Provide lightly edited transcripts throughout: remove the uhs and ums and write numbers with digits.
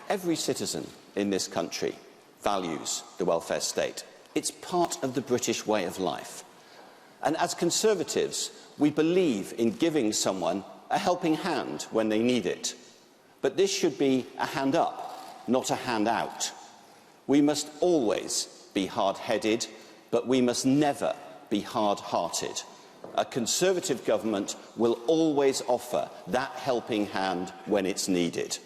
Every citizen in this country values the welfare state. It's part of the British way of life. And as Conservatives, we believe in giving someone a helping hand when they need it. But this should be a hand up, not a hand out. We must always be hard-headed, but we must never be hard-hearted. A Conservative government will always offer that helping hand when it's needed.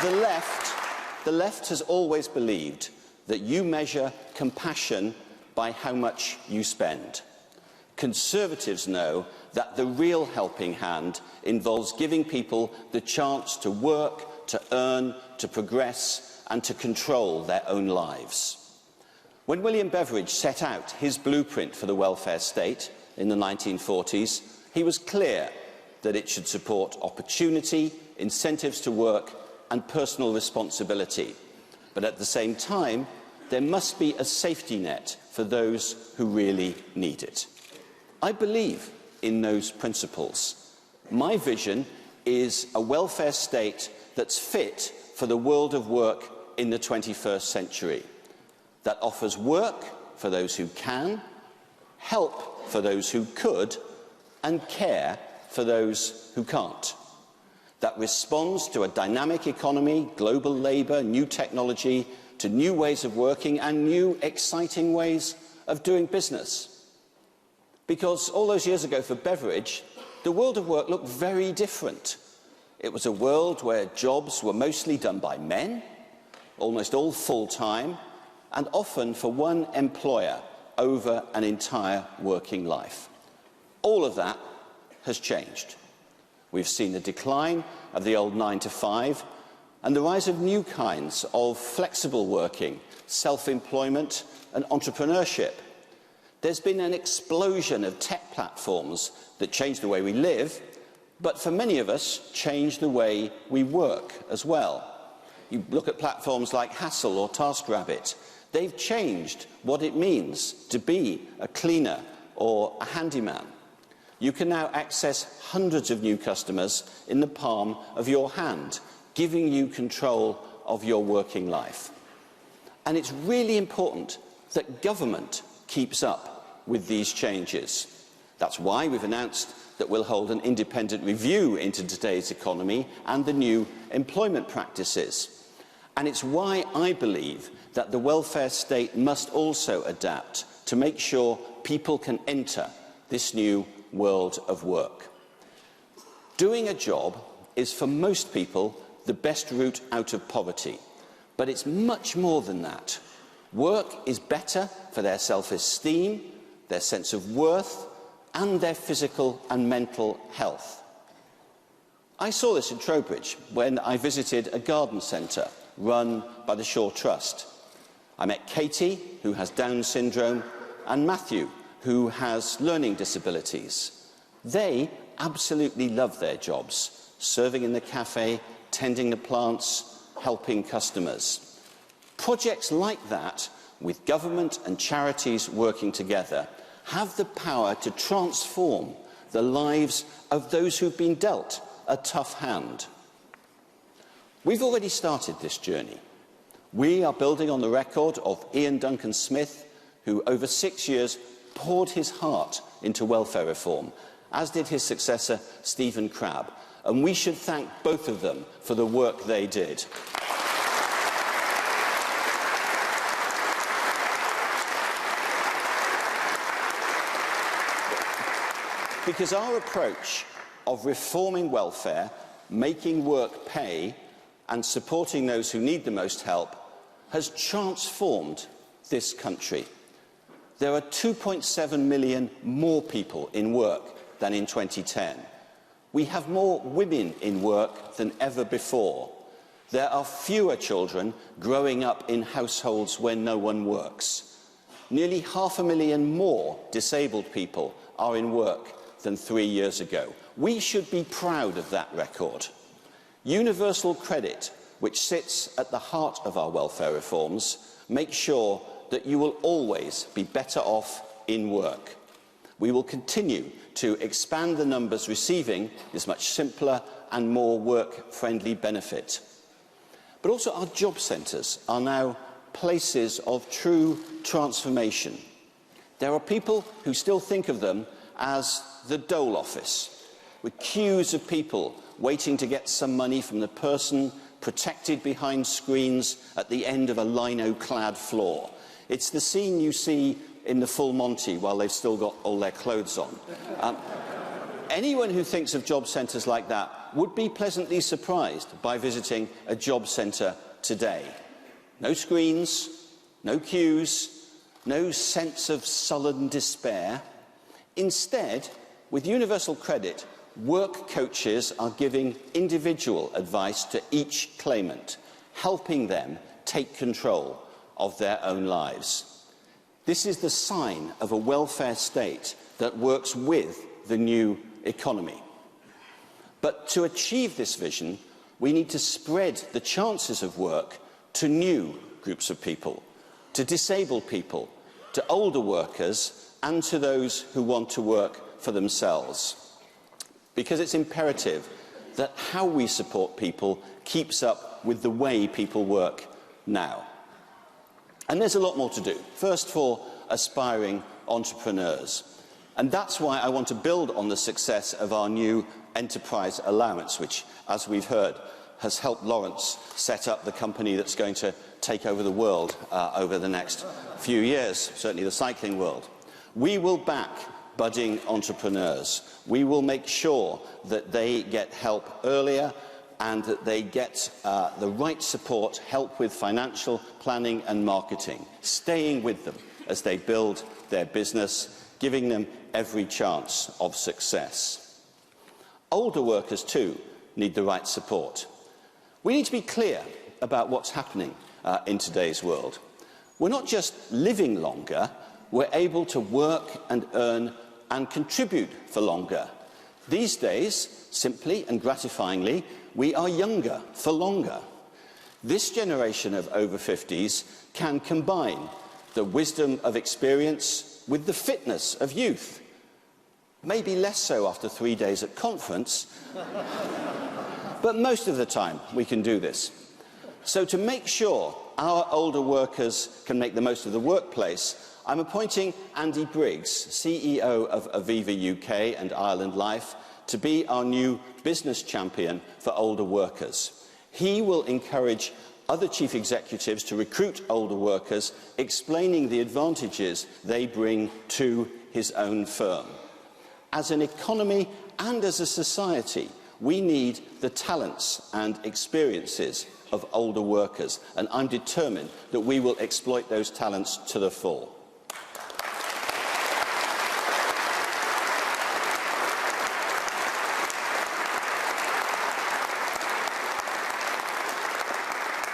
The left has always believed that you measure compassion by how much you spend. Conservatives know that the real helping hand involves giving people the chance to work, to earn, to progress and to control their own lives. When William Beveridge set out his blueprint for the welfare state in the 1940s, he was clear that it should support opportunity, incentives to work and personal responsibility. But at the same time, there must be a safety net for those who really need it. I believe in those principles. My vision is a welfare state that's fit for the world of work in the 21st century, that offers work for those who can, help for those who could, and care for those who can't. That responds to a dynamic economy, global labour, new technology, to new ways of working and new exciting ways of doing business. Because all those years ago for Beveridge, the world of work looked very different. It was a world where jobs were mostly done by men, almost all full-time, and often for one employer over an entire working life. All of that has changed. We've seen the decline of the old 9-to-5 and the rise of new kinds of flexible working, self-employment and entrepreneurship. There's been an explosion of tech platforms that change the way we live, but for many of us, change the way we work as well. You look at platforms like Hassel or TaskRabbit. They've changed what it means to be a cleaner or a handyman. You can now access hundreds of new customers in the palm of your hand, giving you control of your working life. And it's really important that government keeps up with these changes. That's why we've announced that we'll hold an independent review into today's economy and the new employment practices. And it's why I believe that the welfare state must also adapt to make sure people can enter this new world of work. Doing a job is for most people the best route out of poverty, but it's much more than that. Work is better for their self-esteem, their sense of worth, and their physical and mental health. I saw this in Trowbridge when I visited a garden centre run by the Shaw Trust. I met Katie, who has Down syndrome, and Matthew, who has learning disabilities. They absolutely love their jobs, serving in the cafe, tending the plants, helping customers. Projects like that, with government and charities working together, have the power to transform the lives of those who've been dealt a tough hand. We've already started this journey. We are building on the record of Ian Duncan Smith, who over 6 years poured his heart into welfare reform, as did his successor, Stephen Crabb, and we should thank both of them for the work they did. Because our approach of reforming welfare, making work pay, and supporting those who need the most help has transformed this country. There are 2.7 million more people in work than in 2010. We have more women in work than ever before. There are fewer children growing up in households where no one works. Nearly 500,000 more disabled people are in work than 3 years ago. We should be proud of that record. Universal credit, which sits at the heart of our welfare reforms, makes sure that you will always be better off in work. We will continue to expand the numbers receiving this much simpler and more work-friendly benefit. But also our job centres are now places of true transformation. There are people who still think of them as the dole office, with queues of people waiting to get some money from the person protected behind screens at the end of a lino-clad floor. It's the scene you see in the Full Monty while they've still got all their clothes on. Anyone who thinks of job centres like that would be pleasantly surprised by visiting a job centre today. No screens, no queues, no sense of sullen despair. Instead, with universal credit, work coaches are giving individual advice to each claimant, helping them take control of their own lives. This is the sign of a welfare state that works with the new economy. But to achieve this vision, we need to spread the chances of work to new groups of people, to disabled people, to older workers, and to those who want to work for themselves. Because it's imperative that how we support people keeps up with the way people work now. And there's a lot more to do. First, for aspiring entrepreneurs. And that's why I want to build on the success of our new enterprise allowance, which, as we've heard, has helped Lawrence set up the company that's going to take over the world over the next few years, certainly the cycling world. We will back budding entrepreneurs. We will make sure that they get help earlier and that they get the right support, help with financial planning and marketing, staying with them as they build their business, giving them every chance of success. Older workers, too, need the right support. We need to be clear about what's happening in today's world. We're not just living longer, we're able to work and earn and contribute for longer. These days, simply and gratifyingly, we are younger for longer. This generation of over 50s can combine the wisdom of experience with the fitness of youth. Maybe less so after 3 days at conference, but most of the time we can do this. So to make sure our older workers can make the most of the workplace, I'm appointing Andy Briggs, CEO of Aviva UK and Ireland Life, to be our new business champion for older workers. He will encourage other chief executives to recruit older workers, explaining the advantages they bring to his own firm. As an economy and as a society, we need the talents and experiences of older workers, and I'm determined that we will exploit those talents to the full.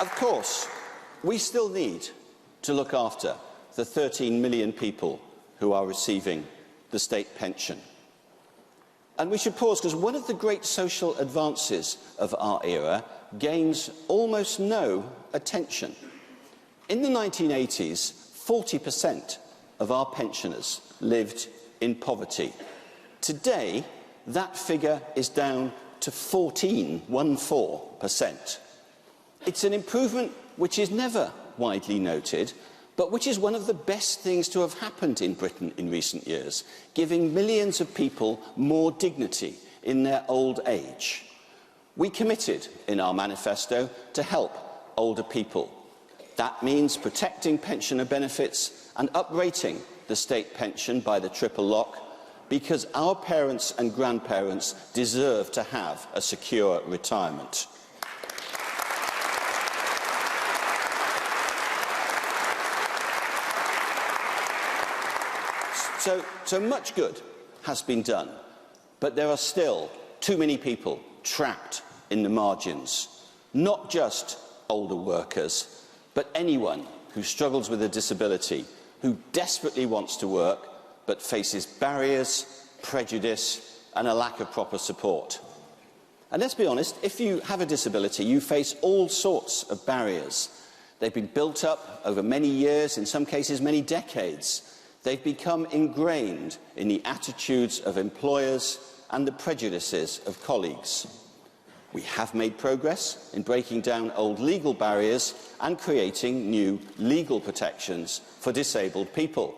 Of course, we still need to look after the 13 million people who are receiving the state pension. And we should pause, because one of the great social advances of our era gains almost no attention. In the 1980s, 40% of our pensioners lived in poverty. Today, that figure is down to 14%. It's an improvement which is never widely noted, but which is one of the best things to have happened in Britain in recent years, giving millions of people more dignity in their old age. We committed in our manifesto to help older people. That means protecting pensioner benefits and uprating the state pension by the triple lock, because our parents and grandparents deserve to have a secure retirement. So much good has been done, but there are still too many people trapped in the margins. Not just older workers, but anyone who struggles with a disability, who desperately wants to work, but faces barriers, prejudice, and a lack of proper support. And let's be honest, if you have a disability, you face all sorts of barriers. They've been built up over many years, in some cases many decades. They've become ingrained in the attitudes of employers and the prejudices of colleagues. We have made progress in breaking down old legal barriers and creating new legal protections for disabled people.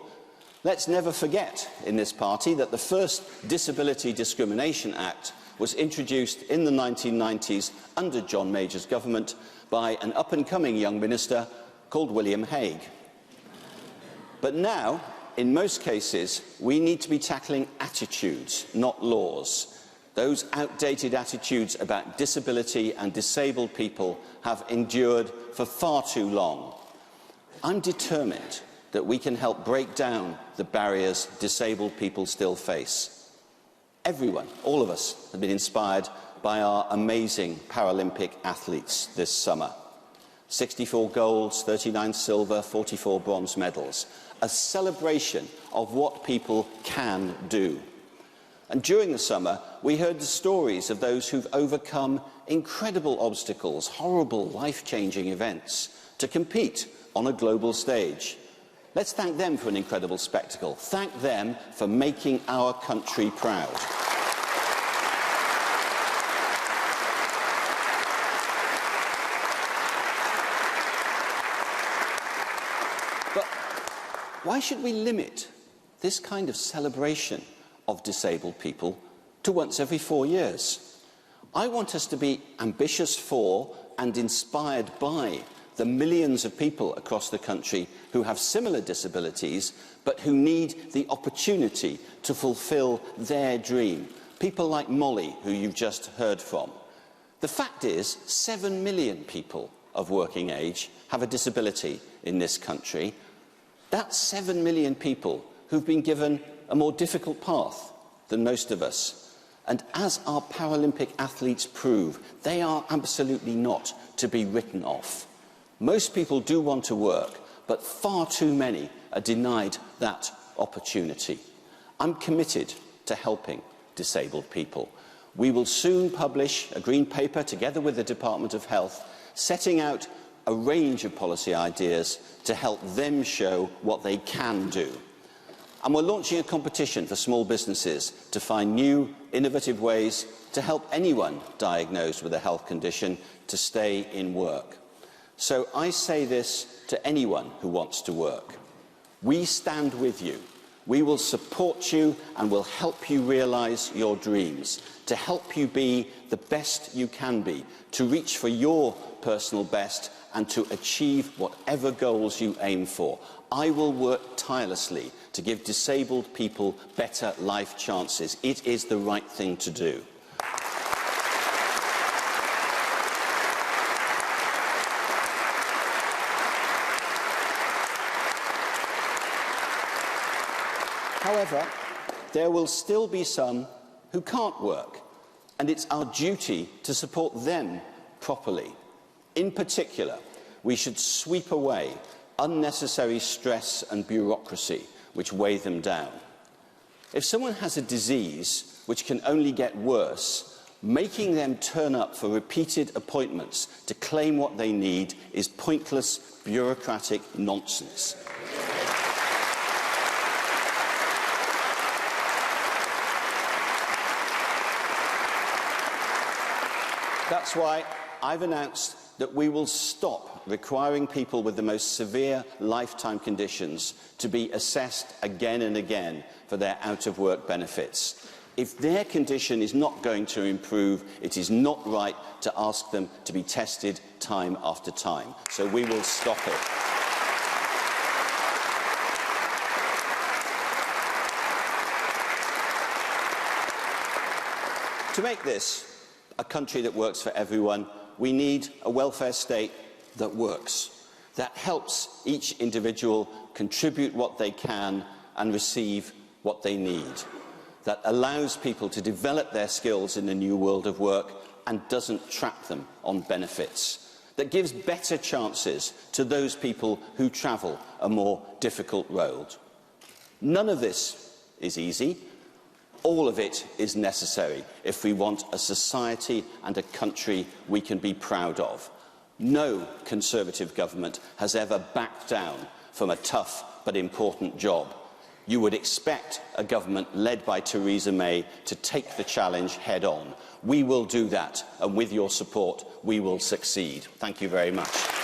Let's never forget in this party that the first Disability Discrimination Act was introduced in the 1990s under John Major's government by an up-and-coming young minister called William Hague. But now, in most cases, we need to be tackling attitudes, not laws. Those outdated attitudes about disability and disabled people have endured for far too long. I'm determined that we can help break down the barriers disabled people still face. Everyone, all of us, have been inspired by our amazing Paralympic athletes this summer. 64 golds, 39 silver, 44 bronze medals. A celebration of what people can do. And during the summer, we heard the stories of those who've overcome incredible obstacles, horrible, life-changing events, to compete on a global stage. Let's thank them for an incredible spectacle. Thank them for making our country proud. But why should we limit this kind of celebration of disabled people to once every 4 years? I want us to be ambitious for and inspired by the millions of people across the country who have similar disabilities but who need the opportunity to fulfil their dream. People like Molly, who you've just heard from. The fact is, 7 million people of working age have a disability in this country. That's 7 million people who've been given a more difficult path than most of us. And as our Paralympic athletes prove, they are absolutely not to be written off. Most people do want to work, but far too many are denied that opportunity. I'm committed to helping disabled people. We will soon publish a green paper together with the Department of Health, setting out a range of policy ideas to help them show what they can do. And we're launching a competition for small businesses to find new, innovative ways to help anyone diagnosed with a health condition to stay in work. So I say this to anyone who wants to work. We stand with you. We will support you and will help you realise your dreams, to help you be the best you can be, to reach for your personal best and to achieve whatever goals you aim for. I will work tirelessly to give disabled people better life chances. It is the right thing to do. However, there will still be some who can't work, and it's our duty to support them properly. In particular, we should sweep away unnecessary stress and bureaucracy which weigh them down. If someone has a disease which can only get worse, making them turn up for repeated appointments to claim what they need is pointless bureaucratic nonsense. That's why I've announced that we will stop requiring people with the most severe lifetime conditions to be assessed again and again for their out-of-work benefits. If their condition is not going to improve, it is not right to ask them to be tested time after time. So we will stop it. To make this a country that works for everyone, we need a welfare state that works, that helps each individual contribute what they can and receive what they need, that allows people to develop their skills in the new world of work and doesn't trap them on benefits, that gives better chances to those people who travel a more difficult road. None of this is easy. All of it is necessary if we want a society and a country we can be proud of. No Conservative government has ever backed down from a tough but important job. you would expect a government led by Theresa May to take the challenge head-on. We will do that, and with your support, we will succeed. Thank you very much.